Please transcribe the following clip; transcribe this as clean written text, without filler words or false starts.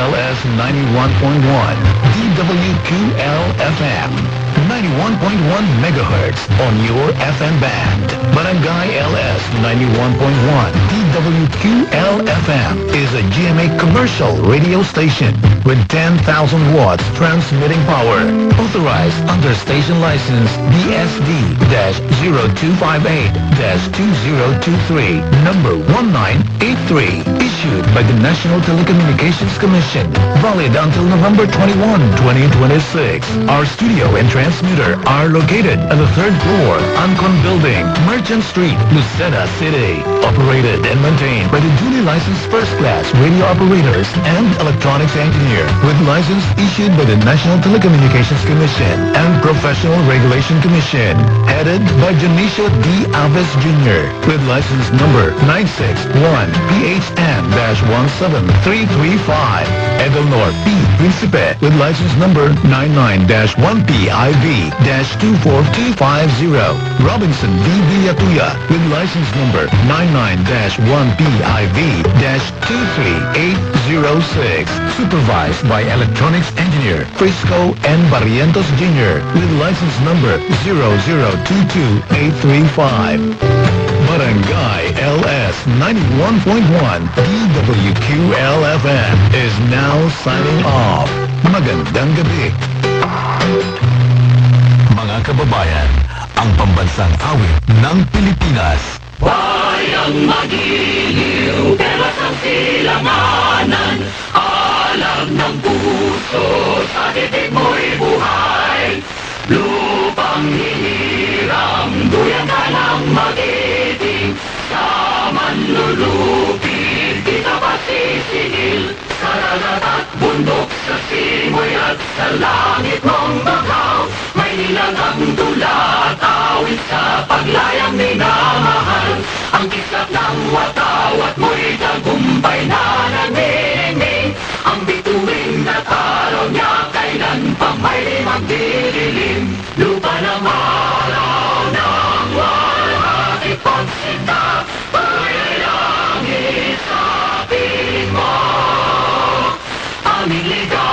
LS 91.1, DWQL-FM, 91.1 megahertz on your FM band. Barangay LS 91.1, DWQL-FM is a GMA commercial radio station with 10,000 watts transmitting power. Authorized under station license BSD-0258-2023, number 1983, issued by the National Telecommunications Commission, valid until November 21, 2026. Our studio and transmitter are located at the third floor, Ancon Building, Merchant Street, Lucena City. Operated and maintained by the duly licensed first-class radio operators and electronics engineer with license issued by the National Telecommunications Commission and Professional Regulation Commission. Headed by Janicio D. Aves Jr. with license number 961-PHN-17335. Edelnor P. Principe with license number 99-1PIV-24250. Robinson D. Villatuya with license number 99-1PIV-23806. Supervised by Electronics Engineer Frisco N. Barrientos Jr. with license number 0022835. Barangay LS 91.1 DWQL-FM is now signing off. Magandang gabi. Mga kababayan, ang pambansang awit ng Pilipinas. Bayang magiliw, teras ang silanganan, alam ng puso, sa titig mo'y buhay. Lupang hiniram, duyan ka ng magiting, sa manlulupig, di ka pa sisigil. Sa dagat at bundok, sa simoy at sa langit mong bakaw, may nilagang dula, tawid sa paglayang minamahal. Ang kislap ng watawat mo'y tagumpay na nanginginig. Ang bituing na taraw niya kailan pa may magdidilim. Lupa ng araw ng walhati pagsinta, pa'y langit sa piling mo. Aming ligaw